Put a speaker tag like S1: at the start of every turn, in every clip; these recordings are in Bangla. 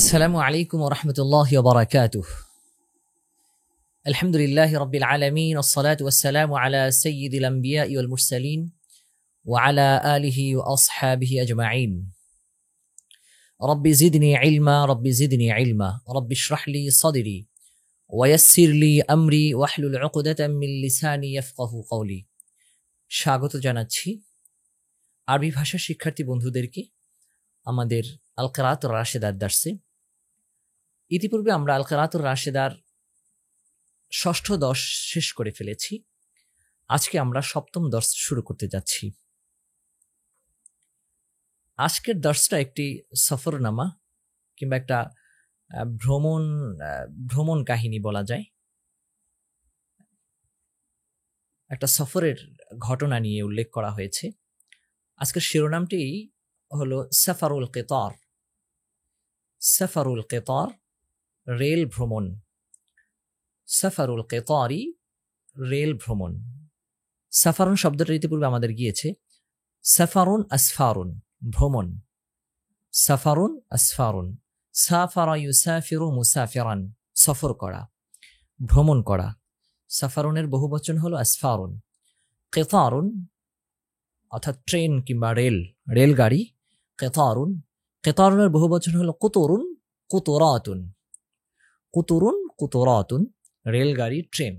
S1: السلام عليكم ورحمة الله وبركاته. الحمد لله رب العالمين والصلاة والسلام على سيد الأنبياء والمرسلين وعلى آله وأصحابه أجمعين. رب زدني علما رب زدني علما رب اشرح لي صدري ويسر لي أمري واحلل عقدة من لساني يفقه قولي. স্বাগত জানাচ্ছি আরবি ভাষা শিক্ষার্থী বন্ধুদেরকে আমাদের আল কিরাআতুর রাশিদার দার্সে। ইতিপূর্বে আমরা আল কিরাআতুর রাশিদার ষষ্ঠ দর্স শেষ করে ফেলেছি। আজকে আমরা সপ্তম দর্স শুরু করতে যাচ্ছি। আজকের দর্সটা একটি সফরনামা কিংবা একটা ভ্রমণ কাহিনী বলা যায়। একটা সফরের ঘটনা নিয়ে উল্লেখ করা হয়েছে। আজকের শিরোনামটি হলো সাফারুল কিতার। সাফারুল কিতার, রেল ভ্রমণ। সাফারুল কিতারি, রেল ভ্রমণ। সাফারুন শব্দটা ইতিপূর্বে আমাদের গিয়েছে। সাফারুন আসফারুন, ভ্রমণ। সাফারুন আসফারুন, সাফারা ইউসাফিরু মুসাফিরান, সফর করা, ভ্রমণ করা। সাফারুনের বহুবচন হলো আসফারুন। কিতারুন অর্থাৎ ট্রেন কিংবা রেলগাড়ি। কিতারুন, কিতারুনের বহুবচন হলো কুতুরুন কুতুরাতুন। কুতুরুন কুতুরাতুন, রেলগাড়ি, ট্রেন।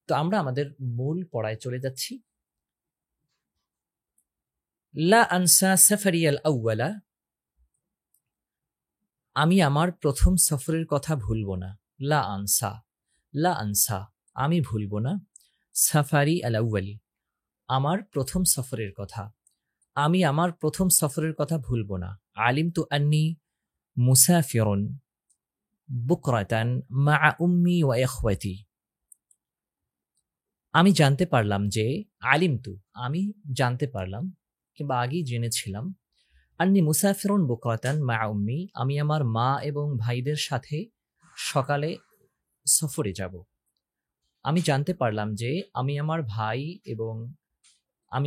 S1: তো আমরা আমাদের মূল পড়ায় চলে যাচ্ছি। লা আনসা সাফারিয়াল আউয়ালা, আমি আমার প্রথম সফরের কথা ভুলব না। লা আনসা, লা আনসা, আমি ভুলব না। সাফারি আল আউয়াল, আমার প্রথম সফরের কথা। আমি আমার প্রথম সফরের কথা ভুলব না। আলিমতু আন্নি মুসাফিরুন বুকরাতান মা উম্মি ওয়া ইখওয়াতি, আমি জানতে পারলাম যে, আলিমতু, আমি জানতে পারলাম কিংবা আগেই জেনেছিলাম, আন্নি মুসাফিরুন বুকরাতান মা উম্মি, আমি আমার মা এবং ভাইদের সাথে সকালে সফরে যাব। আমি জানতে পারলাম যে আমি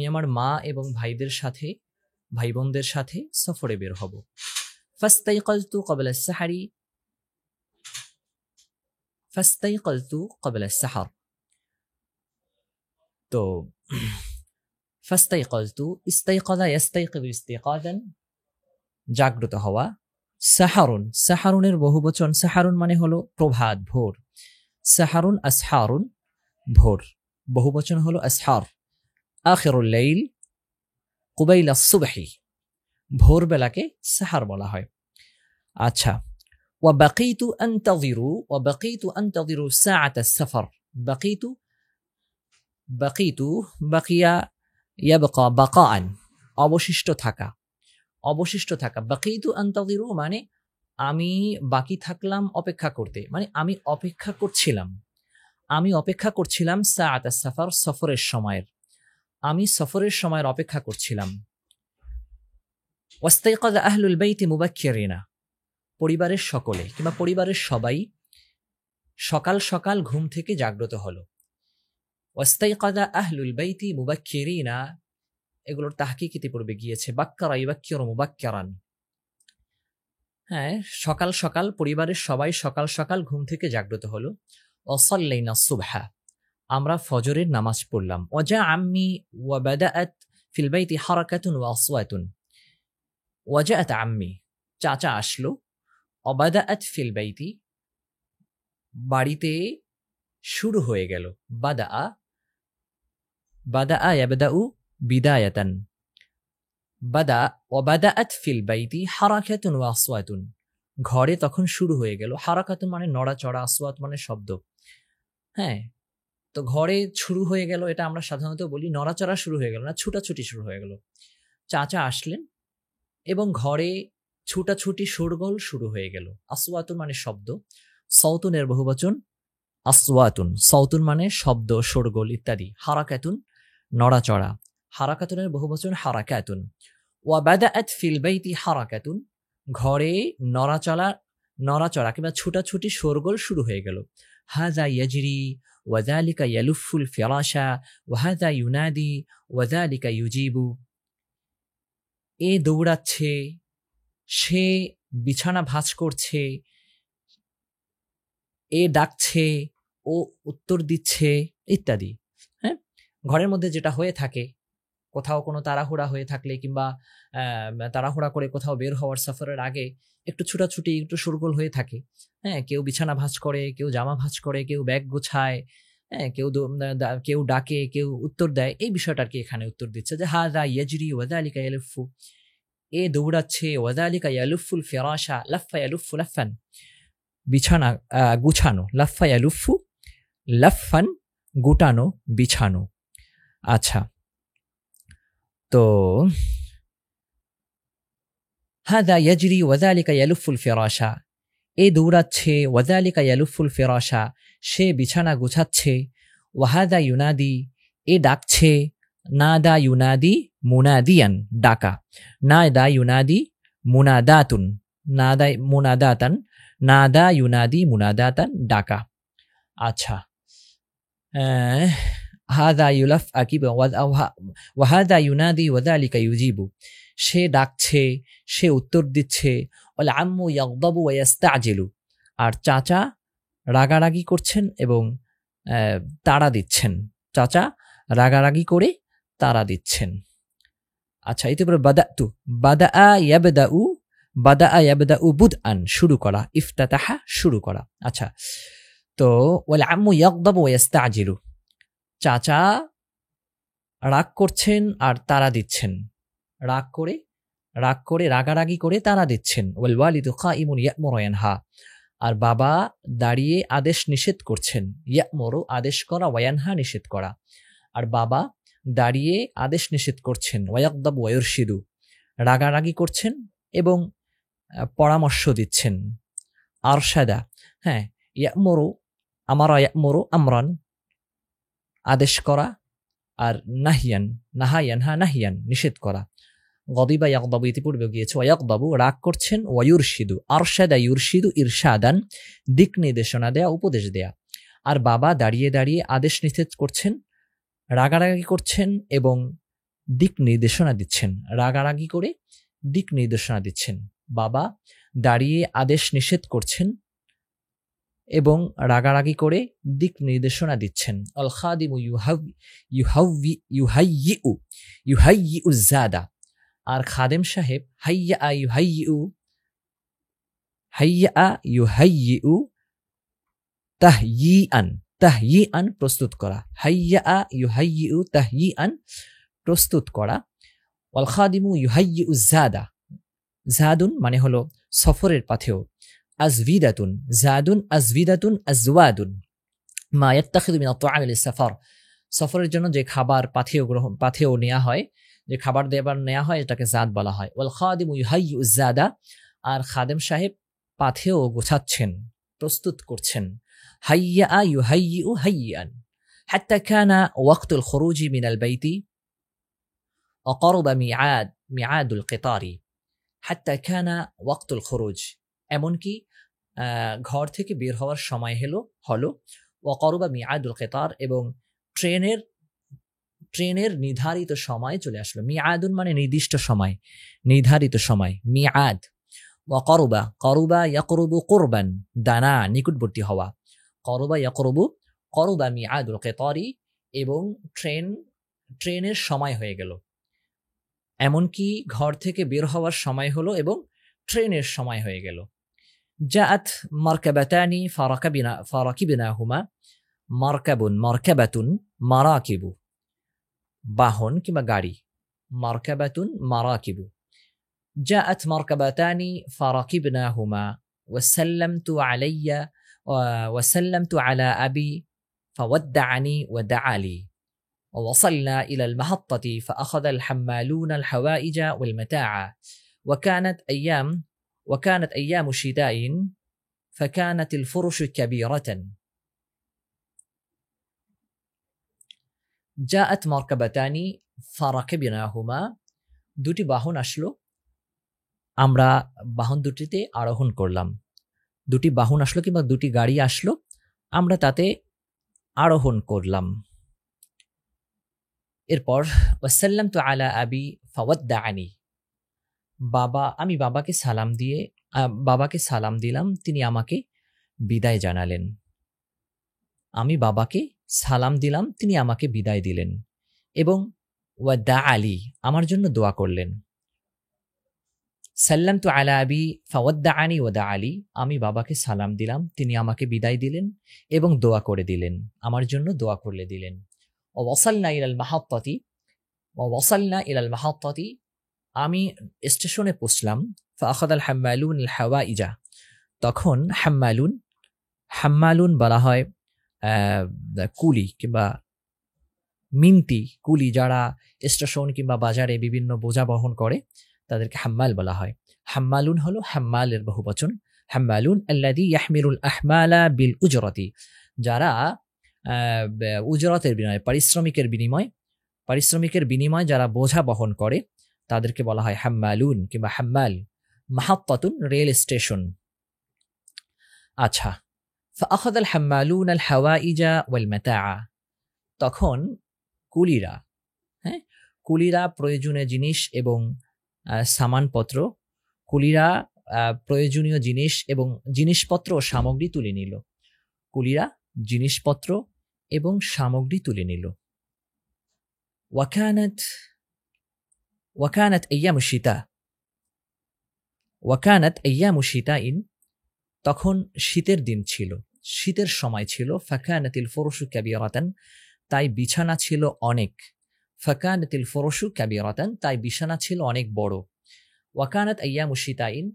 S1: আমার মা এবং ভাইদের সাথে, ভাই বোনদের সাথে সফরে বের হব। ফাস্তাইকালতু ক্বাবলা আস-সাহরি, ফাস্তাইকালতু ক্বাবলা আস-সাহর। তো ফাস্তাইকালতু, ইস্তাইকাযা ইস্তাইকিযু ইস্তিকাযান, জাগ্রত হওয়া। সাহারুন, সাহারুনের বহুবচন। সাহারুন মানে হলো প্রভাত, ভোর। সাহারুন আসহারুন, ভোর। বহুবচন হলো আসহার। আখিরুল লাইল কুবাইলা সুবহি, ভোরবেলাকে সাহার বলা হয়। আচ্ছা, ওয়া বাকিতু আনতাযিরু সাআতা আস-সাফর। বাকিতু বাকিয়া ইয়াবকা বাকাআন, অবশিষ্ট থাকা, অবশিষ্ট থাকা। বাকিতু আনতাযিরু মানে আমি বাকি থাকলাম অপেক্ষা করতে, মানে আমি অপেক্ষা করছিলাম। আমি অপেক্ষা করছিলাম সাআত আস-সাফর, সফরের সময়ের। আমি সফরের সময়ের অপেক্ষা করছিলাম। ওয়াস্তাইকাযা আহলুল বাইতি মুবাক্কিরিনা, পরিবারের সকলে কিংবা পরিবারের সবাই সকাল সকাল ঘুম থেকে জাগ্রত হলো। ওয়াস্তাইকাযা আহলুল বাইতি মুবাক্কিরিনা, এগুলোর তাহকিক ইতিপূর্বে গিয়েছে। বাক্কারা ইউবাক্কিরু মুবাক্কিরান, হ্যাঁ, সকাল সকাল পরিবারের সবাই সকাল সকাল ঘুম থেকে জাগ্রত হলো। ওয়াসাল্লাইনা সুবহা, আমরা ফজরের নামাজ পড়লাম। ওয়াজা আম্মি ওয়া বাদাআত ফিল বাইতি হারাকাতুন ওয়া আসওয়াতুন। ওয়াজাআত আম্মি, চাচা আসলো। ওয়াবাদাআত ফিল বাইতি, বাড়িতে শুরু হয়ে গেল। বাদাআ ইয়াবদাউ বিদায়াতান। ওয়াবাদাআত ফিল বাইতি হারাকাতুন ওয়া আসওয়াতুন, ঘরে তখন শুরু হয়ে গেল। হারাকাতুন মানে নড়াচড়া, আসওয়াত মানে শব্দ। হ্যাঁ, তো ঘরে শুরু হয়ে গেল, এটা আমরা সাধারণত বলি নড়াচড়া শুরু হয়ে গেল না, ছুটাছুটি শুরু হয়ে গেল। চাচা আসলেন এবং ঘরে ছুটাছুটি শোরগোল শুরু হয়ে গেল। আসওয়াতুন মানে শব্দ। সওতুনের বহুবচন আসওয়াতুন। সওতুন মানে শব্দ, শোরগোল ইত্যাদি। হারাকাতুন নড়াচড়া। হারাকাতুনের বহুবচন হারাকাতুন। ওয়া বাদাআত ফিল বাইতি হারাকাতুন, ঘরে নড়াচড়া কিংবা ছুটাছুটি শোরগোল শুরু হয়ে গেল। হাযা ইয়াজরি ওয়া যালিকা ইয়ালুফুল ফিরাশা ওয়া হাযা ইউনাদি ওয়া যালিকা ইউজিবু, এ দৌড়াচ্ছে, সে বিছানা ভাঁজ করছে, এ ডাকছে, ও উত্তর দিচ্ছে ইত্যাদি। হ্যাঁ, ঘরের মধ্যে যেটা হয়ে থাকে, কোথাও কোনো তাড়াহুড়া হয়ে থাকলে কিংবা তাড়াহুড়া করে কোথাও বের হওয়ার সফরের আগে একটু ছুটাছুটি, একটু শোরগোল হয়ে থাকে। হ্যাঁ, কেউ বিছানা ভাঁজ করে, কেউ জামা ভাঁজ করে, কেউ ব্যাগ গোছায়, হ্যাঁ, কেউ ডাকে, কেউ উত্তর দেয়। এই বিষয়টা আর কি এখানে উত্তর দিচ্ছে যে হাযা ইয়াজরি ওয়া যালিকা ইয়ালুফু, এ দৌড়াচ্ছে, ওয়া যালিকা ইয়ালুফুল ফিরাশা, লাফা ইয়ালুফু লাফান, বিছানা গুছানো, লাফা ইয়ালুফু লাফান, গুটানো, বিছানো। আচ্ছা, তো হাদা ইয়াজরি ওয়া যালিকা ইয়ালুফুল ফিরাশা, এ দৌড়াচ্ছে, ওয়া যালিকা ইয়ালুফুল ফিরাশা, সে বিছানা গুছাচ্ছে, ওয়া হাদা ইউনাদি, এ ডাকছে, নাদা ইউনাদি মুনাদিয়ান, ডাকা, নাদা ইউনাদি মুনাদাতুন, নাদা মুনাদাতান, নাদা ইউনাদি মুনাদাতান, ডাকা। আচ্ছা, হাদা ইউলাফ আকিব ওয়া হাদা ইউনাদি ওয়া যালিকা ইউজিবু, সে ডাকছে, সে উত্তর দিচ্ছে, ওয়াল আম্মু ইয়াগদাবু ওয়া ইয়াস্তাজিলু, আর চাচা রাগারাগি করছেন এবং তাড়া দিচ্ছেন, চাচা রাগারাগি করে তাড়া দিচ্ছেন। আচ্ছা, এরপরে বাদাতু, বাদা ইয়াবদাউ বুদআন, শুরু করা, ইফতাতাহা, শুরু করা। আচ্ছা, তো ওয়াল আম্মু ইয়াগদাবু ওয়া ইয়াস্তাজিলু, চাচা রাগ করছেন আর তাড়া দিচ্ছেন, রাগ করে রাগারাগি করে তাড়া দিচ্ছেন। ওয়াল ওয়ালিদু কাইমুন ইয়া'মুরু ওয়া ইয়ানহা, আর বাবা দাঁড়িয়ে আদেশ নিষেধ করছেন, ইয়া'মুরু আদেশ করা, ওয়া ইয়ানহা নিষেধ করা, আর বাবা দাঁড়িয়ে আদেশ নিষেধ করছেন, ওয়া ইয়াগদাবু ওয়া ইরশিদু, রাগারাগি করছেন এবং পরামর্শ দিচ্ছেন। আরশাদা, হ্যাঁ, ইয়া'মুরু, আমারা ইয়া'মুরু আমরান, আদেশ করা, আর নাহিয়ান, নাহা ইয়ানহা নাহিয়ান, নিষেধ করা। গদিবা ইয়াগদাবু ইতিপূর্বে গিয়েছে, ওয়াগদাবু রাগ করছেন, ওয়ায়ুরশিদু, আরশাদা ইউরশিদু ইরশাদান, দিক নির্দেশনা দেয়া, উপদেশ দেয়া। আর বাবা দাঁড়িয়ে দাঁড়িয়ে আদেশ নিষেধ করছেন, রাগারাগি করছেন এবং দিক নির্দেশনা দিচ্ছেন, রাগারাগি করে দিক নির্দেশনা দিচ্ছেন। বাবা দাঁড়িয়ে আদেশ নিষেধ করছেন এবং রাগারাগি করে দিক নির্দেশনা দিচ্ছেন। আল খাদিমু ইউহাইয়িউ জাদা, আর খাদেম সাহেব হাইয়া ইউহাইয়িউ তাহয়িআন, প্রস্তুত করা, হাইয়া ইউহাইয়িউ তাহয়িআন, প্রস্তুত করা। ওয়াল খাদিমু ইউহাইয়িউ জাদা, জাদুন মানে হলো সফরের পাথেয়, আজভিদাতুন, জাদুন আজভিদাতুন আজওয়াদুন, মা ইয়াত্তাখিযু মিনাত তাআমি লিস-সাফার, সফরের জন্য যে খাবার পাথেয় নেওয়া হয়, যে খাবার দেবার নেওয়া হয়, এটাকে জাদ বলা হয়। ওয়াল খাদিমু ইউহাইয়িউ জাদা, আর খাদেম সাহেব পাথেয় গোছাচ্ছেন, প্রস্তুত করছেন। হাইয়া ইউহাইয়িউ হাইয়ান, হাত্তা কানা ওয়াক্তুল খুরুজি মিনাল বাইতি ওয়া ক্বারবা মিআদুল কিতারি, হাত্তা কানা ওয়াক্তুল খুরুজ, এমনকি ঘর থেকে বের হওয়ার সময় হলো, ওয়া ক্বারবা মিআদুল কিতার, এবং ট্রেনের নির্ধারিত সময় চলে আসলো। মিআদুন মানে নির্দিষ্ট সময়, নির্ধারিত সময়, মিআদ। ওয়া ক্বারবা ইয়াকরুবু কুরবান, দানা, নিকটবর্তী হওয়া, ক্বারবা ইয়াকরুবু, ক্বারবা মিআদুল কিতারি, এবং ট্রেনের সময় হয়ে গেল, এমনকি ঘর থেকে বের হওয়ার সময় হলো এবং ট্রেনের সময় হয়ে গেল। জাআত মারকাবাতানি ফারাকিবনাহুমা, মারকাবাতুন মারাকিবু, বাহন কিংবা গাড়ি, মারকাবাতুন মারাকিবু। জাআত মারকাবাতানি ফারাকিবনাহুমা ওয়াসাল্লামতু আলা আবি ফাওয়াদ্দাআনি ওয়াদাআলি ووصلنا إلى المحطة فأخذ الحمالون الحوائج والمتاع وكانت أيام شتاء فكانت الفرش كبيرة. জাআত মারকাবাতানি ফারাকিবনাহুমা, দুটি বাহন আসলো, আমরা বাহন দুটিতে আরোহণ করলাম। দুটি বাহন আসলো কিংবা দুটি গাড়ি আসলো, আমরা তাতে আরোহণ করলাম। এরপর ওয়াসাল্লামতু আলা আবি ফাওয়াদ্দাআনি, আমি বাবাকে সালাম দিয়ে বাবাকে সালাম দিলাম, তিনি আমাকে বিদায় জানালেন। আমি বাবাকে সালাম দিলাম, তিনি আমাকে বিদায় দিলেন। এবং ওয়াদা আলী, আমার জন্য দোয়া করলেন। সাল্লামতু আলা আবি ফাওয়াদ্দাআনি ওয়াদা আলী, আমি বাবাকে সালাম দিলাম, তিনি আমাকে বিদায় দিলেন এবং দোয়া করে দিলেন, আমার জন্য দোয়া করলে দিলেন। ওয়াসালনা ইলাল মাহাত্তাতি, ওয়াসালনা ইলাল মাহাত্তাতি, আমি স্টেশনে পৌঁছলাম। ফাআখাযাল হাম্মালুন আল হাওয়াইজা, তখন হাম্মালুন বলা হয় কুলি কিংবা মিন্তি কুলি, যারা স্টেশন কিংবা বাজারে বিভিন্ন বোঝা বহন করে তাদেরকে হাম্মাল বলা হয়। হাম্মালুন হলো হাম্মালের বহুবচন। হাম্মালুন আল্লাযী ইয়াহমিলুল আহমালা বিল উজরাতি, যারা উজরাতের বিনিময়ে, পারিশ্রমিকের বিনিময়ে যারা বোঝা বহন করে তাদেরকে বলা হয় হাম্মালুন কিংবা হাম্মাল। মাহাত্তাতুন, rail station. আচ্ছা, ফাআখাযাল হাম্মালুন আল হাওয়াইজা ওয়াল মাতাআ, তখন কুলিরা প্রয়োজনীয় জিনিস এবং সামানপত্র, কুলিরা প্রয়োজনীয় জিনিস এবং জিনিসপত্র ও সামগ্রী তুলে নিল। কুলিরা জিনিসপত্র এবং সামগ্রী তুলে নিল। ওয়াকানাত আইয়ামু শিতাইন, তখন শীতের দিন ছিল, শীতের সময় ছিল। ফাকানাতিল ফুরুশু কাবীরাতান, তাই বিছানা ছিল অনেক। ফাকানাতিল ফুরুশু কাবীরাতান, তাই বিছানা ছিল অনেক বড়। ওয়াকানাত আইয়ামু শিতাইন,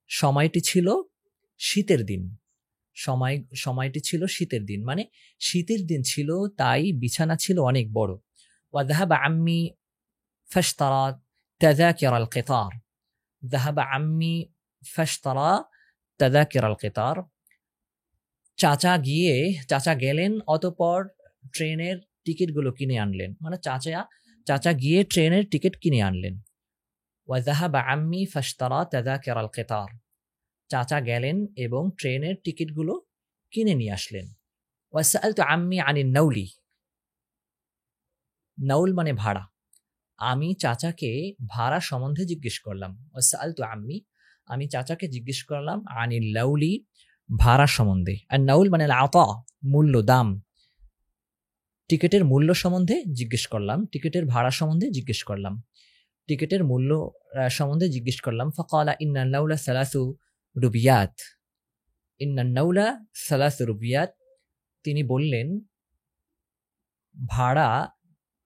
S1: সময়টি ছিল শীতের দিন। সময়টি ছিল শীতের দিন, মানে শীতের দিন ছিল, তাই বিছানা ছিল অনেক বড়। ওয়াযাহাবা আম্মি ফাশতারা তাযাকিরাল কিতার, যাহাবা আম্মি ফাশতারা তাযাকিরাল কিতার, চাচা গেলেন অতঃপর ট্রেনের টিকিটগুলো কিনে আনলেন, মানে চাচা গিয়ে ট্রেনের টিকিট কিনে আনলেন। ওয়াযাহাবা আম্মি ফাশতারা তাযাকিরাল কিতার, চাচা গেলেন এবং ট্রেনের টিকিটগুলো কিনে নিয়ে আসলেন। ওয়াসাআলতু আম্মি আনিন নাউলি, নাউল মানে ভাড়া, আমি চাচাকে ভাড়া সম্বন্ধে জিজ্ঞেস করলাম। ওয়াসাআলতু আম্মি, আমি চাচাকে জিজ্ঞেস করলাম, আনিল লাউলি, ভাড়া সম্বন্ধে। আর নাউল মানে আতা, মূল্য, দাম। টিকিটের মূল্য সম্বন্ধে জিজ্ঞেস করলাম, টিকিটের ভাড়া সম্বন্ধে জিজ্ঞেস করলাম, টিকিটের মূল্য সম্বন্ধে জিজ্ঞেস করলাম। ফাকালা ইন্নান নাউলা সালাসু রুবিয়াত, ইন্নান নাউলা সালাসু রুবিয়াত, তিনি বললেন ভাড়া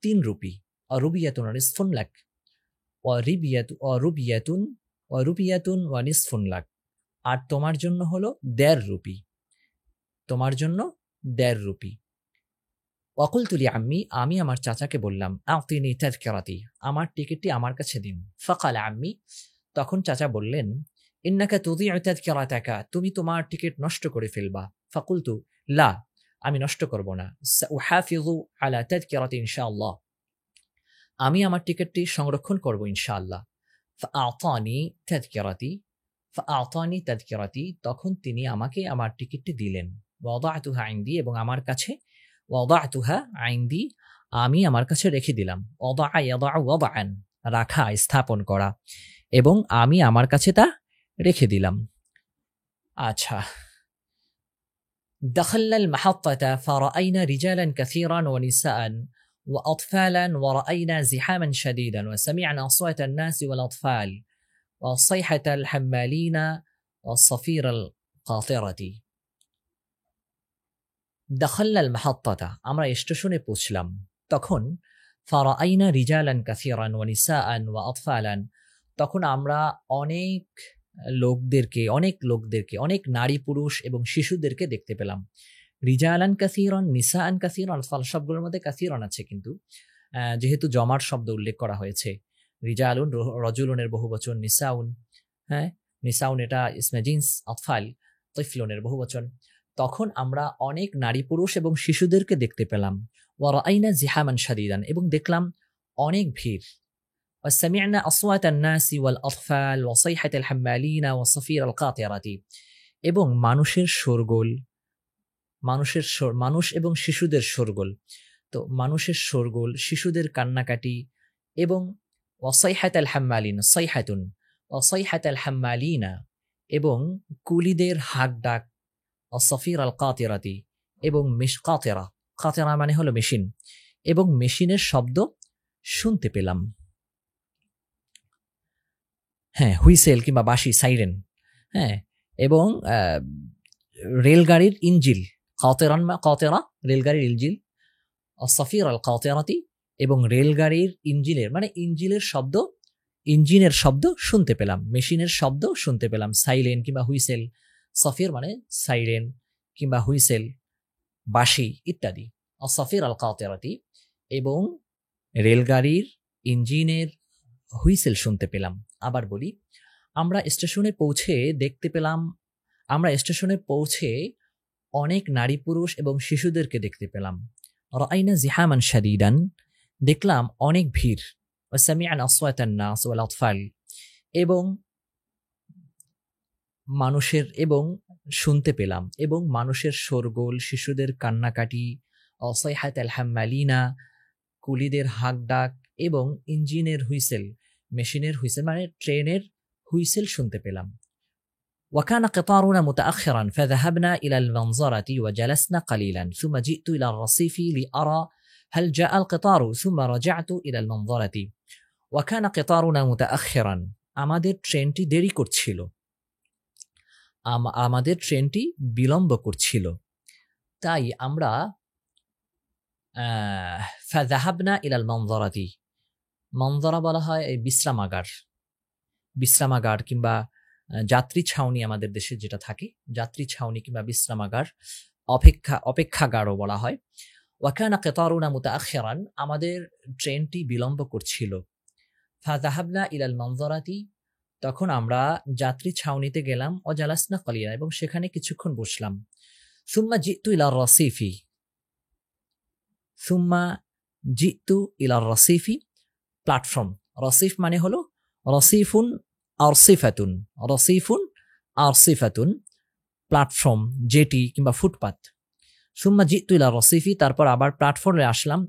S1: 3 রুপি। অরুবিয়াতুন নিসফুন লাক, অরুবিয়াতুন ওয়া নিসফুন লাক, আর তোমার জন্য হলো 1.5 রুপি, তোমার জন্য 1.5 রুপি। ওয়াকুলতু লি আম্মি, আমি আমার চাচাকে বললাম, আতিনি তাযকিরাতি, আমার টিকিটটি আমার কাছে দিন। ফাকালা আম্মি, তখন চাচা বললেন, ইন্নাকা তুযিউ তাযকিরাতাকা, তুমি তোমার টিকিট নষ্ট করে ফেলবা। ফাকুলতু লা, আমি নষ্ট করব না। সাউহাফিযু আলা তাযকিরাতি ইনশাআল্লাহ, আমি আমার টিকিটটি সংরক্ষণ করব ইনশাআল্লাহ। ফাআতানি তাযকিরাতি, তখন তিনি আমাকে আমার টিকিটটি দিলেন। ওয়াদাতুহা ইনদি, এবং আমার কাছে, ওয়াদাতুহা ইনদি, আমি আমার কাছে রেখে দিলাম। ওয়াদা ইয়াদাউ ওয়াদাআন, রাখা, স্থাপন করা, এবং আমি আমার কাছে তা রেখে দিলাম। আচ্ছা, دخلنا المحطة فرأينا رجالا كثيرا ونساء وأطفالا، ورأينا زحاما شديدا، وسمعنا أصوات الناس والأطفال وصيحة الحمالين والصفير القاطرة। دخلنا المحطة، আমরা স্টেশনে পৌঁছলাম। তখন فرأينا رجالا كثيرا ونساء وأطفالا, তখন আমরা অনেক লোকদেরকে, অনেক নারী পুরুষ এবং শিশুদেরকে দেখতে পেলাম। রিজালান কাসীরান, নিসাআন কাসীরান, সবগুলোর মধ্যে কাসীরান আছে, কিন্তু যেহেতু জমার শব্দ উল্লেখ করা হয়েছে, রিজালুন রজুলুনের বহুবচন, নিসাউন, নিসাউন এটা ইসমে জিন্স, আতফাল তিফলুনের বহুবচন। তখন আমরা অনেক নারী পুরুষ এবং শিশুদেরকে দেখতে পেলাম। ওয়া রাআইনা জিহামান শাদীদান, এবং দেখলাম অনেক ভিড়। وسمعنا أصوات الناس والأطفال وصيحة الحمالين وصفير القاطرة, এবং মানুষের শোরগোল, মানুষ এবং শিশুদের শোরগোল, তো মানুষের শোরগোল, শিশুদের কান্নাকাটি, এবং ওয়াসাইহাত আল হাম্মালিন, সাইহাতুন ওয়াসাইহাত আল হাম্মালিনা, এবং কুলিদের হাক ডাক, অসফির আল কাতেরাতি এবং কাতেরা, কাতেরা মানে হলো মেশিন, এবং মেশিনের শব্দ শুনতে পেলাম। হ্যাঁ, হুইসেল কিংবা বাঁশি, সাইরেন। হ্যাঁ, এবং রেলগাড়ির ইঞ্জিল, কাতেরা রেলগাড়ির ইঞ্জিল, অসফির আল কাতেরাতি এবং রেলগাড়ির ইঞ্জিনের মানে ইঞ্জিনের শব্দ শুনতে পেলাম, মেশিনের শব্দ শুনতে পেলাম। সাইরেন কিংবা হুইসেল, সফির মানে সাইরেন কিংবা হুইসেল, বাঁশি ইত্যাদি। অসফির আল কাতেরাতি এবং রেলগাড়ির ইঞ্জিনের হুইসেল শুনতে পেলাম। আবার বলি, আমরা স্টেশনে পৌঁছে অনেক নারী পুরুষ এবং শিশুদেরকে দেখতে পেলাম। রাআইনা জিহামান শাদীদান, দেখলাম অনেক ভিড়। ওয়াসামিআনা আসওয়াতান নাস ওয়াল আতফাল, এবং শুনতে পেলাম এবং মানুষের শোরগোল, শিশুদের কান্নাকাটি, অসাইহাত আল হাম্মালিনা, কুলিদের হাক ডাক এবং ইঞ্জিনের হুইসেল, মেশিনের হুইসেল মানে ট্রেনের হুইসেল শুনতে পেলাম। وكان قطارنا متأخرا فذهبنا إلى المنظرة وجلسنا قليلا ثم جئت إلى الرصيف لأرى هل جاء القطار ثم رجعت إلى المنظرة وكان قطارنا متأخرا, আমাদের ট্রেনটি বিলম্ব করছিল, তাই আমরা ফাযাহাবনা ইলাল মানজারাতি, মানজারা বলা হয় এই বিশ্রামাগার কিংবা যাত্রী ছাউনি, আমাদের দেশে যেটা থাকে যাত্রী ছাউনি কিংবা বিশ্রামাগার, অপেক্ষাগারও বলা হয়। ওয়াকানা কিতারুনা মুতাআখিরান, আমাদের ট্রেনটি বিলম্ব করছিল। ফাযাহাবনা ইলাল মানজারাতি, তখন আমরা যাত্রী ছাউনিতে গেলাম। ওয়াজালাসনা কালিলা, এবং সেখানে কিছুক্ষণ বসলাম। সুম্মা জিতু ইলার রসিফি, প্ল্যাটফর্ম। রসিফ মানে হলো রসিফুন আরসিফাতুন, প্ল্যাটফর্ম, জেটি কিংবা ফুটপাত। সুম্মা জিতু ইলার রসিফি, তারপর আবার প্ল্যাটফর্মে আসলাম।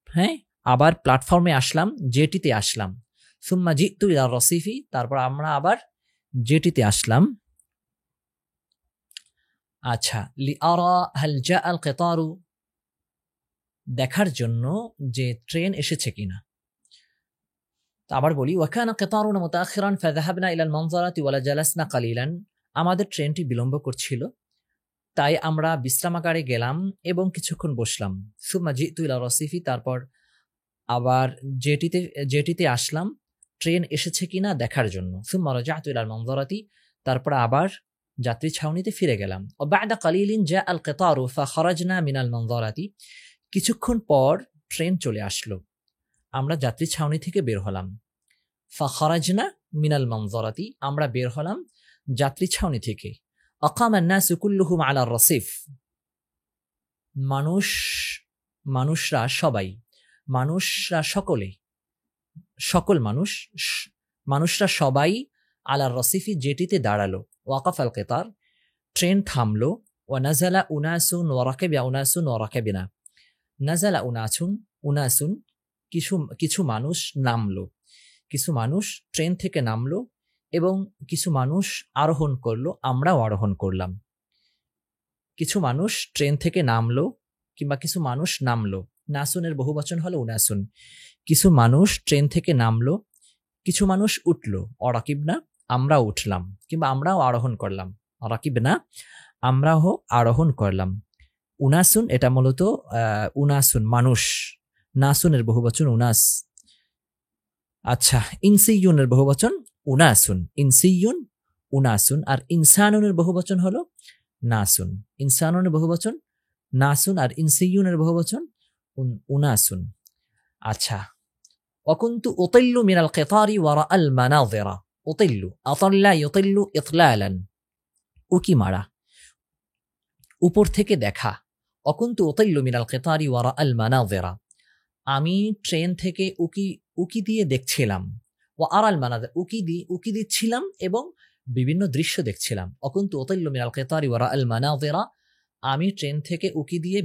S1: হ্যাঁ, আবার প্ল্যাটফর্মে আসলাম, জেটিতে আসলাম। সুম্মা জিতু ইলার রসিফি, তারপর আমরা আবার জেটিতে আসলাম। আচ্ছা, লিআরা হাল জা আল কিতারু, দেখার জন্য যে ট্রেন এসেছে কিনা। আবার বলি, ওয়াকানা কিতারুনা মুতাআখিরান ফাযাহাবনা ইলাল মানজারাতি ওয়া জালাসনা কালিলান, আমাদের ট্রেনটি বিলম্ব করছিল, তাই আমরা বিশ্রামাগারে গেলাম এবং কিছুক্ষণ বসলাম। সুম্মা জিতু ইলা রসিফি, তারপর আবার জেটিতে আসলাম ট্রেন এসেছে কিনা দেখার জন্য। সুম্মা রাজাতু ইলাল মানজারাতি, তারপর আবার যাত্রী ছাউনিতে ফিরে গেলাম। ওয়া বা'দা কালিলিন জা আল কিতারু ফাখারাজনা মিনাল মানজারাতি, কিছুক্ষণ পর ট্রেন চলে আসলো, আমরা যাত্রী ছাউনি থেকে বের হলাম। ফাখারাজনা মিনাল মানজারাতি, আমরা বের হলাম যাত্রী ছাউনি থেকে। আকামা আন-নাসু কুল্লুহুম আলা আর-রাসিফ, মানুষরা সবাই আলার রসিফি, জেটিতে দাঁড়ালো। ওয়াকাফ আল কিতার, ট্রেন থামলো। ওয়া নাজালা উনাসুন ওয়া রাকাবা উনাসুন ওয়া রাকাবিনা, নাজালা উনাসুন, কিছু মানুষ নামলো, কিছু মানুষ ট্রেন থেকে নামলো এবং কিছু মানুষ আরোহণ করলো, আমরাও আরোহণ করলাম। কিছু মানুষ ট্রেন থেকে নামলো কিংবা কিছু মানুষ নামলো, নাসুনের বহুবচন হলো উনাসুন। কিছু মানুষ ট্রেন থেকে নামলো, কিছু মানুষ উঠলো। অরাকিবনা, আমরাও উঠলাম কিংবা আমরাও আরোহণ করলাম। অরাকিবনা, আমরাও আরোহণ করলাম। উনাসুন, এটা মূলত উনাসুন মানুষ, নাসুনের বহুবচন উনাস। আচ্ছা, ইনসিয়ুনের বহুবচন উনাসুন, ইনসিয়ুন উনাসুন, আর ইনসানুনের বহুবচন হলো নাসুন। ইনসানুনের বহুবচন নাসুন আর ইনসিয়ুনের বহুবচন উনাসুন। আচ্ছা, ওয়াকুনতু উতিল্লু মিনাল কিতারি ওয়া আল মানাযিরা। উতিল্লু, আতাল্লা ইউতিল্লু ইতলালান, উকি মারা, উপর থেকে দেখা। ওয়াকুনতু উতিল্লু মিনাল কিতারি ওয়া আল মানাযিরা, আমি ট্রেন থেকে উকি দিয়ে দেখছিলাম। ওয়া আরাল মানাযির, উকি দিচ্ছিলাম এবং বিভিন্ন দৃশ্য দেখছিলাম। ওয়াকুনতু উতিল্লু মিনাল কিতারি ওয়া আল মানাযিরা, আমি ট্রেন থেকে উকি দিয়ে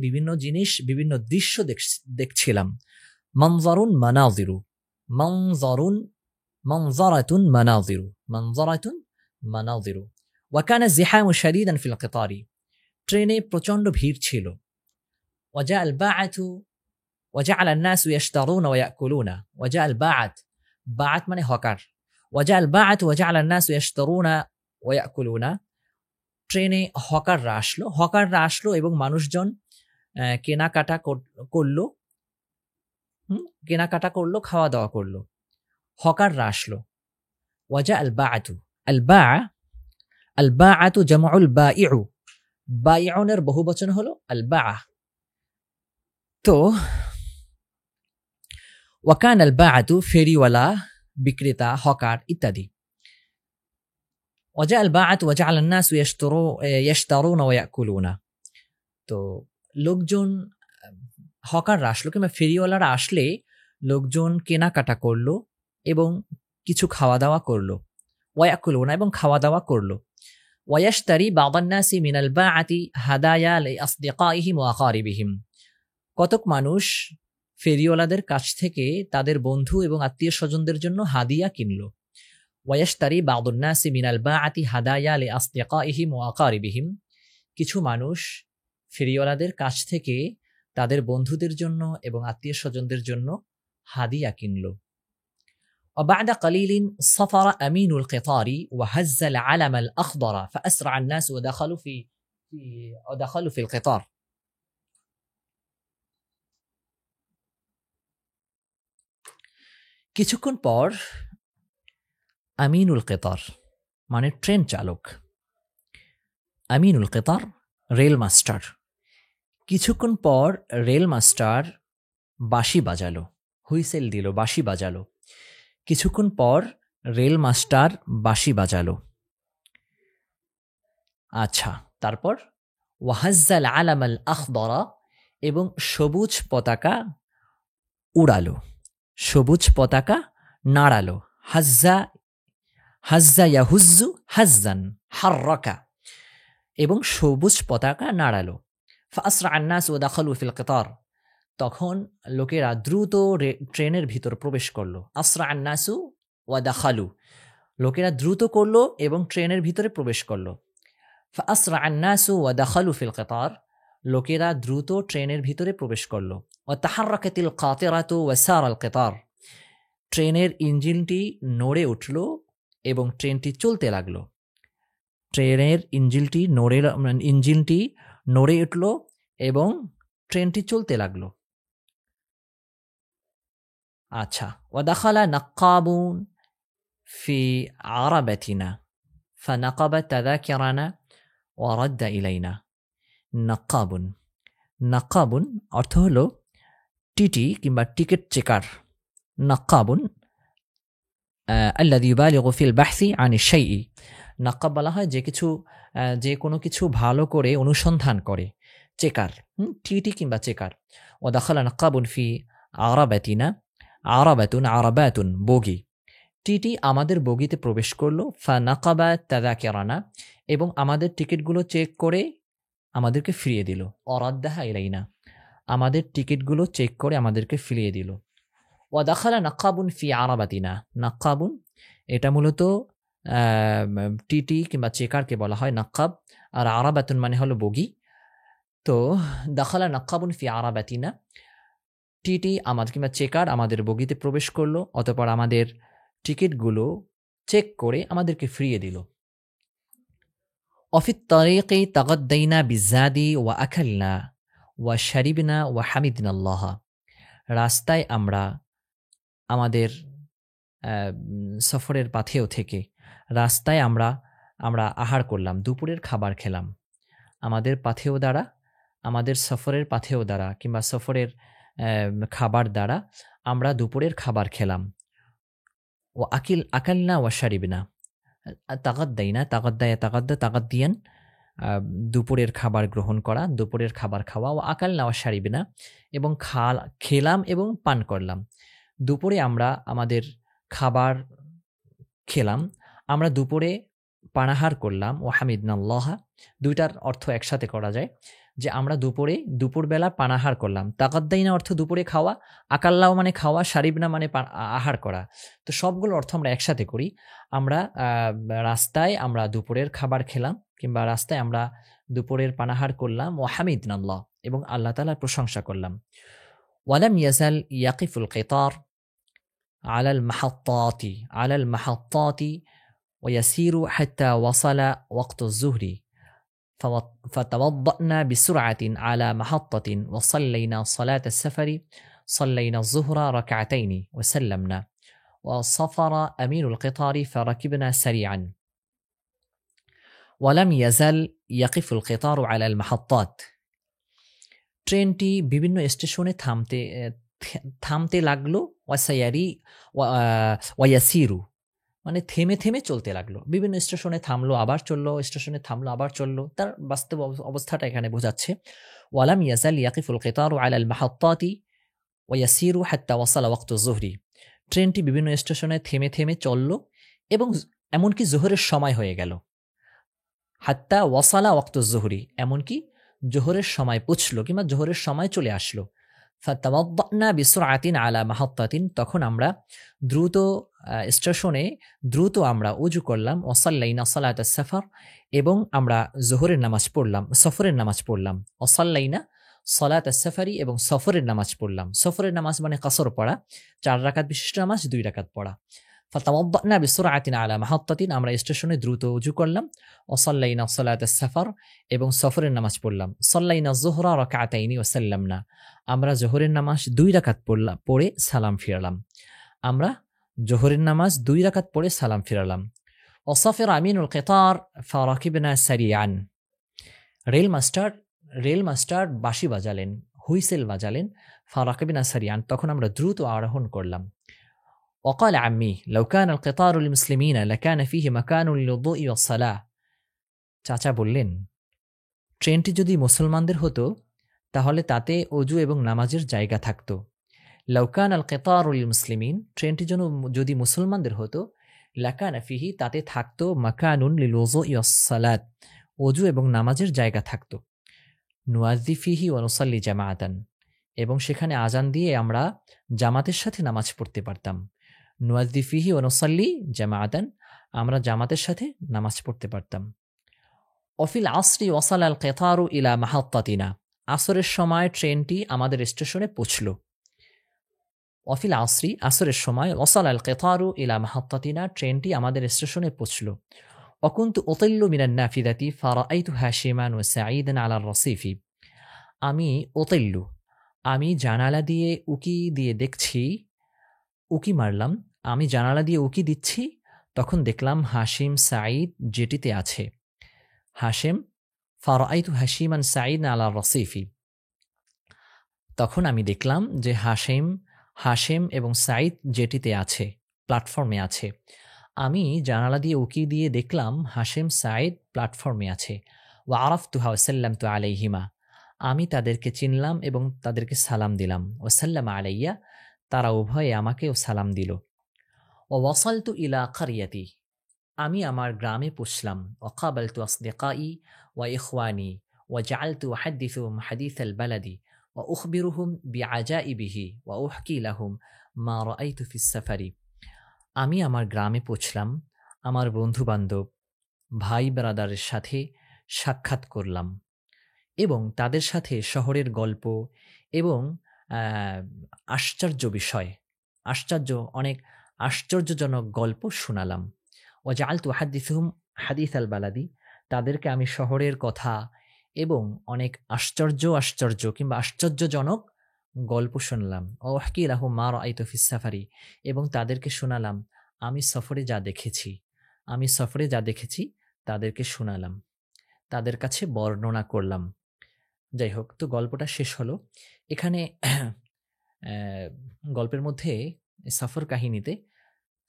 S1: বিভিন্ন দৃশ্য দেখছিলাম। মানজারুন মানাযিরু, মানজারাতুন মানাযিরু, মানজারাতুন মানাযিরু ওয়া কানা যিহামু শাদীদান ফিল কিতারি ট্রেনে প্রচন্ড ভিড় ছিল ওয়াজা আল বাআতু وجعل الناس يشترون ويأكلون وجاء الباعث باعث মানে হকার وجاء الباعث وجعل الناس يشترون ويأكلون ট্রেনে হকাররা আসলো এবং মানুষজন কেনাকাটা করলো খাওয়া দাওয়া করলো হকাররা আসলো وجاء الباعث الباعث جمع البائع বাইউনের বহুবচন হলো الباعة তো ওয়াকান আল বাআতু ফেরিওয়ালা বিক্রেতা হকার ইত্যাদি ওয়াজা আল বাআত ওয়াজআল আন-নাস ইয়াশতারুনা ওয়া ইয়াকুলুনা তো লোকজন হকাররা আসলো কিংবা ফেরিওয়ালারা আসলে লোকজন কেনাকাটা করলো এবং কিছু খাওয়া দাওয়া করলো ওয়া ইয়াকুলুনা এবং খাওয়া দাওয়া করলো ওয়া ইয়াশতারি বা'দ আন-নাসি মিনাল বাআতি হাদায়া লি আসদিকাইহিম ওয়া আকারিবিহিম কতক মানুষ ফেরিওয়ালাদের কাছ থেকে তাদের বন্ধু এবং আত্মীয় স্বজনদের জন্য হাদিয়া কিনল ওয়াশতারি বা'দুন নাসি মিনাল বাআতি হাদায়া লি আসদিকাইহিম ওয়া আকারিবিহিম কিছু মানুষ ফেরিওয়ালাদের কাছ থেকে তাদের বন্ধুদের জন্য এবং আত্মীয় স্বজনদের জন্য হাদিয়া কিনল وبعد قليل صفر أمين القطار وهز العلم الأخضر فأسرع الناس ودخلوا في القطار কিছুক্ষণ পর আমিনুল কেতার মানে ট্রেন চালক আমিনুল কেতার রেল মাস্টার কিছুক্ষণ পর রেল মাস্টার বাঁশি বাজালো হুইসেল দিল বাঁশি বাজালো কিছুক্ষণ পর রেল মাস্টার বাঁশি বাজালো আচ্ছা তারপর ওয়াহাজ্জাল আলামাল আখদরা এবং সবুজ পতাকা উড়ালো সবুজ পতাকা নাড়ালো হাজ্জা ইয়াহুজ্জু হাজ্জান হাররাকা এবং সবুজ পতাকা নাড়ালো ফাসরা আন-নাস ওয়া দাখালু ফিল কিতার তখন লোকেরা দ্রুত ট্রেনের ভিতর প্রবেশ করলো আসরা আন-নাসু ওয়া দাখালু লোকেরা দ্রুত করলো এবং ট্রেনের ভিতরে প্রবেশ করলো ফাসরা আন-নাসু ওয়া দাখালু ফিল কিতার লোকেরা দ্রুত ট্রেনের ভিতরে প্রবেশ করলো ওয়াতাহাররাকাতিল কাতিরাতু ওয়া সারাল কিতার ট্রেনের ইঞ্জিনটি নড়ে উঠল এবং ট্রেনটি চলতে লাগলো ট্রেনের ইঞ্জিনটি নড়ে উঠল এবং ট্রেনটি চলতে লাগলো আচ্ছা ওয়াদাখালা নাক্কাবুন ফি আরাবাতিনা ফানাকাবা তাযাকিরানা ওয়া রাদ্দা ইলাইনা নাক্কাবুন অর্থ হলো টিটি কিংবা টিকিট চেকার নাক্কাবুন আল্লাযী ইউবালিগু ফিল বাহসি আনিশ শাইই নাক্কাব বলা হয় যে কোনো কিছু ভালো করে অনুসন্ধান করে চেকার টিটি কিংবা চেকার ওয়াদাখালা নাক্কাবুন ফি আরাবাতিনা আরাবাতুন বগি টিটি আমাদের বগিতে প্রবেশ করলো ফানাকাবা তাযাকিরানা এবং আমাদের টিকিটগুলো চেক করে আমাদেরকে ফিরিয়ে দিল অরাদ্দাহা ইলাইনা আমাদের টিকিটগুলো চেক করে আমাদেরকে ফিরিয়ে দিল ওয়াদাখালা নাক্কাবুন ফি আরাবাতিনা নাক্কাবুন এটা মূলত টিটি কিংবা চেকারকে বলা হয় নাক্কাব আর আরাবাতুন মানে হলো বগি তো দাখালা নাক্কাবুন ফি আরাবাতিনা টিটি আমাদের কিংবা চেকার আমাদের বগিতে প্রবেশ করলো অতঃপর আমাদের টিকিটগুলো চেক করে আমাদেরকে ফিরিয়ে দিল وفي الطريق تغدينا بالزاد وأكلنا وشربنا وحمدنا الله রাস্তায় আমরা আমাদের সফরের পাথেও থেকে রাস্তায় আমরা আহার করলাম দুপুরের খাবার খেলাম আমাদের পাথেও দ্বারা আমাদের সফরের পাথেও দ্বারা কিংবা সফরের খাবার দ্বারা আমরা দুপুরের খাবার খেলাম ও আকালনা ওয়া শারিবনা তাগাদ্দায়ান দুপুরের খাবার গ্রহণ করা দুপুরের খাবার খাওয়া ও আকালনা ওয়া শারিবনা এবং খেলাম এবং পান করলাম দুপুরে আমরা আমাদের খাবার খেলাম আমরা দুপুরে পানাহার করলাম ও হামিদনাল্লাহ দুইটার অর্থ একসাথে করা যায় যে আমরা দুপুরবেলা পানাহার করলাম। তাকাদ্দাইনা অর্থ দুপুরে খাওয়া, আকাল্লাও মানে খাওয়া, শারিবনা মানে আহার করা। তো সবগুলো অর্থ আমরা একসাথে করি। আমরা রাস্তায় আমরা দুপুরের খাবার খেলাম, কিংবা রাস্তায় আমরা দুপুরের পানাহার করলাম। ও হামিদনাল্লাহ, এবং আল্লাহ তাআলার প্রশংসা করলাম। ওয়ালাম ইয়াজাল ইয়াকিফুল কিতার আলাল মাহাত্তাতি ويسير حتى وصل وقت الظهر فتوضأنا بسرعة على محطة وصلينا صلاة السفر. صلينا الظهر ركعتين وسلمنا، وصفر أمير القطار فركبنا سريعا. ولم يزل يقف القطار على المحطات. ট্রেনটি বিভিন্ন স্টেশনে থামতে লাগলো। ওয়াসাইয়ারি মানে থেমে থেমে চলতে লাগলো। বিভিন্ন স্টেশনে থামলো, আবার চললো, স্টেশনে থামলো, আবার চললো। তার বাস্তব অবস্থাটা এখানে বোঝাচ্ছে। ওয়ালাম ইয়াজাল ইয়াকিফুল কিতারু আলাল মাহাত্তাতি ওয়া ইয়াসিরু হাত্তা ওয়াসালা ওয়াক্তুজ যুহরি। ট্রেনটি বিভিন্ন স্টেশনে থেমে থেমে চললো এবং এমনকি জোহরের সময় হয়ে গেল। হাত্তা ওয়াসালা ওয়াক্তুজ যুহরি, এমনকি জোহরের সময় পৌঁছলো কিংবা জোহরের সময় চলে আসলো। ফাতাওয়াদ্দানা বিসুরআতিন আলা মাহাত্তাতিন, তখন আমরা স্টেশনে দ্রুত আমরা উজু করলাম। ওয়াসাল্লাইনা সালাতাস সাফার, এবং আমরা জোহরের নামাজ পড়লাম, সফরের নামাজ পড়লাম। ওয়াসাল্লাইনা সালাতাস সাফারি, এবং সফরের নামাজ পড়লাম। সফরের নামাজ মানে কাসর পড়া, 4 রাকাত বিশিষ্ট নামাজ 2 রাকাত পড়া। ফাতাওয়াদ্দানা বিসুরআতিন আলা মাহাত্তাতিন, আমরা স্টেশনে দ্রুত উজু করলাম। ওয়াসাল্লাইনা সালাতাস সাফার, এবং সফরের নামাজ পড়লাম। সাল্লাইনা যুহরা রাকাতাইনি ওয়াসাল্লামনা, আমরা জোহরের নামাজ 2 রাকাত পড়ে সালাম ফিরালাম। আমরা জোহরের নামাজ 2 রাকাত পড়ে সালাম ফিরালাম। ওয়াসাফির আমিনুল কিতার ফারাকিবনা সারিয়ান, রেল মাস্টার বাঁশি বাজালেন, হুইসেল বাজালেন। ফারাকিবনা সারিয়ান, তখন আমরা দ্রুত আরোহণ করলাম। وقال عمي لو كان القطار للمسلمين لكان فيه مكان للوضوء والصلاة. চাচা বললেন, ট্রেনটি যদি মুসলমানদের হতো তাহলে তাতে ওযু এবং নামাজের জায়গা থাকতো। লাউকান আল কিতারুল মুসলিমিন, ট্রেনটি যদি মুসলমানদের হতো, লাকানা ফিহি, তাতে থাকতো মাকানুন লিল ওযুই ওয়াস সালাত, ওযু এবং নামাজের জায়গা থাকতো। নুয়াজ্জি ফিহি ওয়া নুসাল্লি জামাআতান, এবং সেখানে আজান দিয়ে আমরা জামাতের সাথে নামাজ পড়তে পারতাম। নুয়াজ্জি ফিহি ওয়া নুসাল্লি জামাআতান, আমরা জামাতের সাথে নামাজ পড়তে পারতাম। অফিল আসরি ওয়াসাল আল কিতারু ইলা মাহাত্তাতিনা, আসরের সময় ট্রেনটি আমাদের স্টেশনে পৌঁছল। ওয়াফিল আসরি, আসরের সময়, ওয়াসাল আল কিতারু ইলা মাহাত্তাতিনা, ট্রেনটি আমাদের স্টেশনে পৌঁছল। ওয়াকুনতু উতিল্লু মিনান নাফিদাতি ফারাআইতু হাশিমান ওয়া সাঈদান আলা রাসিফি। আমি জানালা দিয়ে উকি দিয়ে দেখছি, উকি মারলাম, আমি জানালা দিয়ে উকি দিচ্ছি, তখন দেখলাম হাশিম সাঈদ জেটিতে আছে। ফারাআইতু হাশিমান সাঈদান আলা রাসিফি, তখন আমি দেখলাম যে হাশেম এবং সাঈদ জেটিতে আছে, প্ল্যাটফর্মে আছে। আমি জানালা দিয়ে উকি দিয়ে দেখলাম হাশেম সাঈদ প্ল্যাটফর্মে আছে। ওয়া আরাফতুহা ওয়া সাল্লামতু আলাইহিমা, আমি তাদেরকে চিনলাম এবং তাদেরকে সালাম দিলাম। ওয়া সাল্লামা আলাইয়া, তারা উভয়ে আমাকেও সালাম দিল। ওয়া ওয়াসালতু ইলা কারিয়াতি, আমি আমার গ্রামে পৌঁছলাম। ওয়া কাবালতু আসদিকাই ওয়া ইখওয়ানি ওয়া জাআলতু উহাদ্দিসুহুম হাদিসাল বালাদি ওয়া উখবিরুহুম বিআজাইবিহি ওয়া উহকি লাহুম মা রাআইতু ফিস সাফারি। আমি আমার গ্রামে পৌঁছলাম, আমার বন্ধু বান্ধব, ভাই ব্রাদারের সাথে সাক্ষাৎ করলাম এবং তাদের সাথে শহরের গল্প এবং অনেক আশ্চর্যজনক গল্প শোনালাম। ওয়া জাআলতু উহাদ্দিসুহুম হাদিসাল বালাদি, তাদেরকে আমি শহরের কথা এবং অনেক আশ্চর্য কিংবা আশ্চর্যজনক গল্প শুনলাম। ওয়াহকি লাহুম মা রাআইতু ফিস সাফারি, এবং তাদেরকে শোনালাম আমি সফরে যা দেখেছি তাদেরকে শোনালাম, তাদের কাছে বর্ণনা করলাম। যাই হোক, তো গল্পটা শেষ হলো এখানে। গল্পের মধ্যে সফর কাহিনীতে,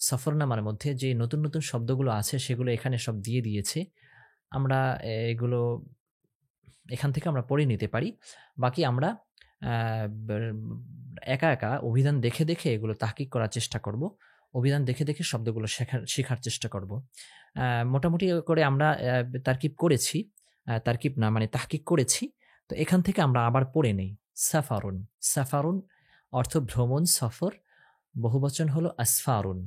S1: সফরনামার মধ্যে যে নতুন নতুন শব্দগুলো আছে সেগুলো এখানে সব দিয়ে দিয়েছে। আমরা এগুলো এখান থেকে আমরা পড়ে নিতে পারি। বাকি আমরা একা অভিধান দেখে দেখে এগুলো তাহকিক করার চেষ্টা করব। অভিধান দেখে দেখে শব্দগুলো শেখার চেষ্টা করব। মোটামুটি করে আমরা তারকিব করেছি, তাহকিক করেছি। তো এখান থেকে আমরা আবার পড়ে নেই। সাফারুন, সাফারুন অর্থ ভ্রমণ, সফর, বহুবচন হলো আসফারুন।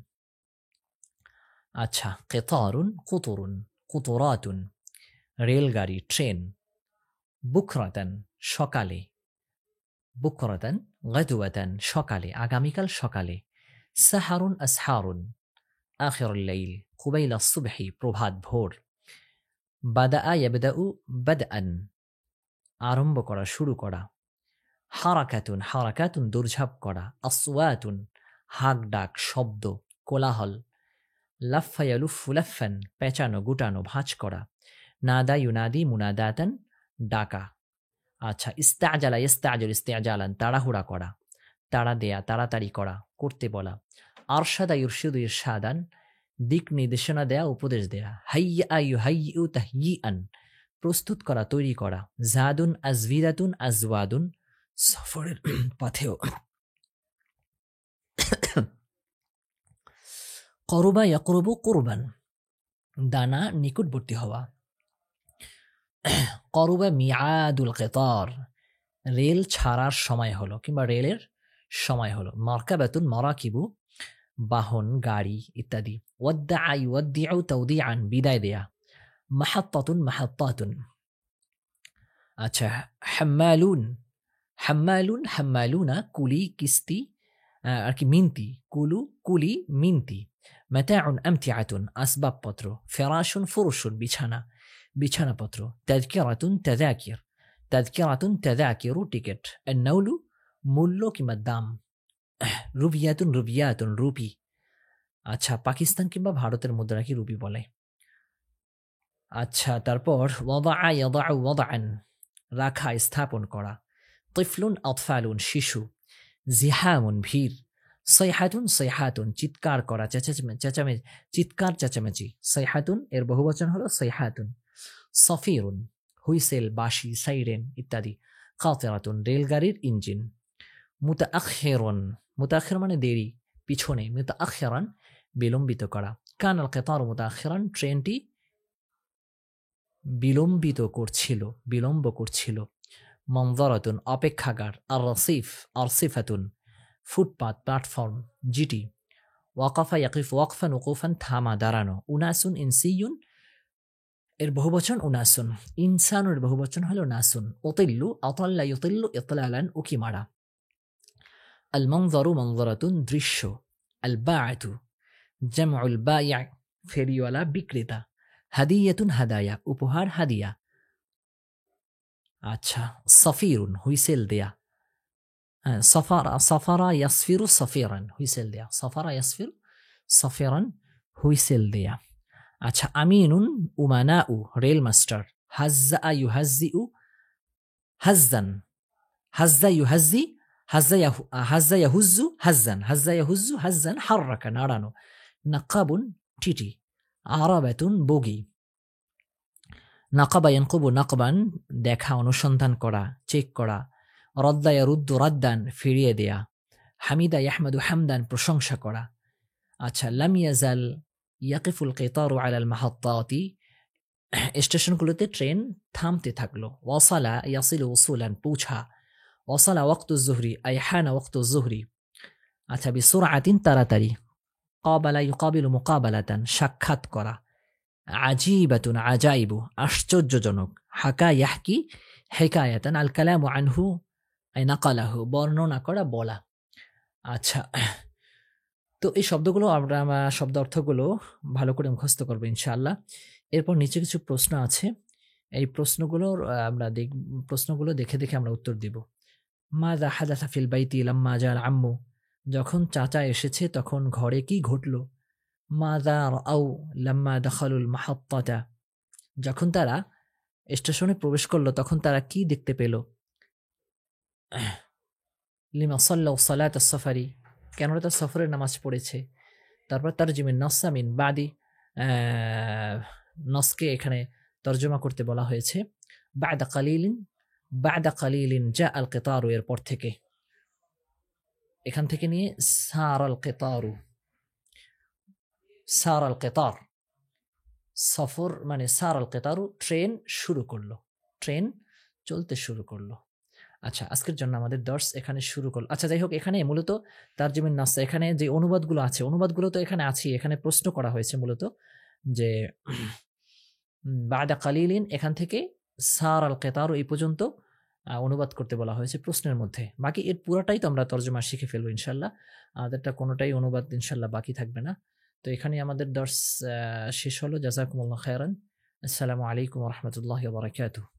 S1: আচ্ছা, কেতারুন, কুতুরুন, কুতুরাতুন, রেলগাড়ি, ট্রেন। বুকরাতান, সকালে, বুকরাতান, গাদুয়াতান, সকালে, আগামীকাল সকালে। সাহারুন, আসহারুন, আখিরুল লাইল, কুবাইলা সুবহি, প্রভাত, ভোর। বাদাআ ইয়াবদাউ বাদআন, আরম্ভ করা, শুরু করা। হারাকাতুন, হারাকাতুন, দৌড়ঝাঁপ করা। আসওয়াতুন, হাক ডাক, শব্দ, কোলাহল। লাফা ইয়ালুফু লাফান, পেঁচানো, গুটানো, ভাঁজ করা। নাদা ইউনাদি মুনাদাতান, ডাকা। আচ্ছা, ইস্তাজালা ইস্তাজল ইস্তেজালান, তাড়াহুড়া করা, তাড়া দেয়া, তাড়াতাড়ি করা, করতে বলা। আরশাদা ইরশিদু ইরশাদান, দিক নির্দেশনা দেয়া, উপদেশ দেয়া। হাইয়া ইউহাইয়ু তাহয়িআন, প্রস্তুত করা, তৈরি করা। জাদুন আজভিদাতুন আজওয়াদুন, সফরের পথেও। করুবা ইয়াকরুবু কুরবান, দানা, নিকটবর্তী হওয়া। করুবা মিআদুল কিতার, রেল ছাড়ার সময় হলো কিংবা রেলের সময় হলো। মারকাবাতুন, মারাকিবু, বাহন, গাড়ি ইত্যাদি। ওয়াদ্দা ইউওয়াদ্দিউ তাওদিআন, বিদায় দেয়া। মাহাত্তাতুন, মাহাত্তাতুন। আচ্ছা, হাম্মালুন, হাম্মালুন, হাম্মালুনা, কুলি, কিস্তি আর কি মিনতি, কুলু, কুলি, মিনতি। মাতাউন আমতিআতুন, আসবাবপত্র। ফিরাশুন, ফুরুশুন, বিছানা, বিছানাপত্র। তাযকিরাতুন, তাযাকির, তাযকিরাতুন, তাযাকিরু, টিকিট। আন-নাউলু, মূল্য কিংবা দাম। রুবিয়াতুন, রুবিয়াতুন, রুপি। আচ্ছা, পাকিস্তান কিংবা ভারতের মুদ্রা কি রুপি বলে। আচ্ছা, তারপর ওয়াদাআ ইয়াদাউ ওয়াদাআন, রাখা, স্থাপন করা। তিফলুন, আতফালুন, শিশু। জিহামুন, ভিড়। সৈহাতুন, সৈহাতুন, চিৎকার করা, চেঁচামেচি, চিৎকার, চেঁচামেচি। সৈহাতুন এর বহুবচন হলো সৈহাতুন। সফিরুন, হুইসেল, বাঁশি, সাইরেন ইত্যাদি। কাতিরাতুন, রেলগাড়ির ইঞ্জিন। মুতাআখিরুন, মুতাআখির মানে দেরি, পিছনে। মুতাআখিরান, বিলম্বিত করা। কানাল কিতারু মুতাআখিরান, ট্রেনটি বিলম্বিত করছিল, বিলম্ব করছিল। মনজারাতুন, অপেক্ষাগার। আর রসিফ, আরসিফাতুন, ফুটপাত, প্ল্যাটফর্ম, জিটি। ওয়াকাফা ইয়াকিফ ওয়াকফান উকুফান, থামা, দাঁড়ানো। উনাসুন, ইনসিয়ুন এর বহুবচন উনাসুন। ইনসানুর বহুবচন হলো নাসুন। উতিল্লু, আতাল্লা ইউতিল্লু ইতলালান, উকি মারা। আল মনজারু, মনজারাতুন, দৃশ্য। আল বাআতু, জামউল বায়্যা, ফেরিওয়ালা, বিক্রেতা। হাদিয়াতুন, হাদায়া, উপহার, হাদিয়া। আচ্ছা, সফিরুন, হুইসেল দেয়া। সফারা, সফারা ইয়াসফিরু সফিরান, হুইসেল দেয়া। সফারা ইয়াসফিরু সফিরান, হুইসেল দেয়া। আচ্ছা, আমিনুন, উমানাউ, রেল মাস্টার। হাজ্জা ইউহাজ্জিউ হাজ্জান, হাজ্জা ইউহাজ্জি, হাজ্জা ইয়াহুজ্জু হাজ্জান, হাজ্জা ইয়াহুজ্জু হাজ্জান, হাররাকা, নাড়ানো। নাকাবুন, টিটি। আরাবাতুন, বগি। নাকাবা ইয়ানকুবু নাকবান, দেখা, অনুসন্ধান করা, চেক করা। রদ্দা ইয়ারুদ্দু রাদ্দান, ফিরিয়ে দেয়া। হামিদা ইয়াহমাদু হামদান, প্রশংসা করা। আচ্ছা, লাম ইয়াজাল ইয়াকিফুল কিতারু আলাল মাহাত্তাতি, স্টেশনগুলোতে ট্রেন থামতে থাকলো। ওয়াসালা ইয়াসিলু উসুলান, পৌঁছা। ওয়াসালা ওয়াক্তু যুহরি, আই হানা ওয়াক্তু যুহরি। আচ্ছা, বিসুরআতিন, তাড়াতাড়ি। কাবালা ইউকাবিলু মুকাবালাতান, সাক্ষাৎ করা। আজিবাতুন, আজাইবু, আশ্চর্যজনক। হাকা ইয়াহকি হেকায়াতান, আল কালামু আনহু আই নাকালাহু, বর্ণনা করা, বলা। আচ্ছা, তো এই শব্দগুলো আমরা শব্দ অর্থগুলো ভালো করে মুখস্থ করবো ইনশাআল্লাহ। এরপর নিচে কিছু প্রশ্ন আছে, এই প্রশ্নগুলোর প্রশ্নগুলো দেখে দেখে আমরা উত্তর দিব। মাযা হাদাসা ফিল বাইতি লাম্মা জাল আম্মু, যখন চাচা এসেছে তখন ঘরে কি ঘটল। মাযা রাআউ লাম্মা দাখালুল মাহাত্তাতা, যখন তারা স্টেশনে প্রবেশ করলো তখন তারা কি দেখতে পেল। লিমা সাল্লাউ সালাত আস-সাফারি, কেন তার সফরের নামাজ পড়েছে। তারপর তারজিমিন নসামিন বাদি, নসকে এখানে তর্জমা করতে বলা হয়েছে। বাদা কালিলিন, বাদা কালিলিন জা আল কিতারু, এরপর থেকে, এখান থেকে নিয়ে সার আল কিতারু, সার আল কিতার, সফর মানে সার আল কিতারু, ট্রেন শুরু করলো, ট্রেন চলতে শুরু করলো। আচ্ছা, আজকের জন্য আমাদের দর্স এখানে শুরু করলো। আচ্ছা, যাই হোক, এখানে মূলত তারজুমে নাস, এখানে যে অনুবাদগুলো আছে, অনুবাদগুলো তো এখানে আছেই। এখানে প্রশ্ন করা হয়েছে মূলত যে বা'দা কালিলিন এখান থেকে সার আল কেতারু এই পর্যন্ত অনুবাদ করতে বলা হয়েছে প্রশ্নের মধ্যে। বাকি এর পুরাটাই তো আমরা তর্জমা শিখে ফেলবো ইনশাআল্লাহ। আমাদেরটা কোনোটাই অনুবাদ ইনশাআল্লাহ বাকি থাকবে না। তো এখানেই আমাদের দর্স শেষ হলো। জাযাকুমুল্লাহ খায়রান। আসসালামু আলাইকুম ওয়া রাহমাতুল্লাহি ওয়া বারাকাতুহু।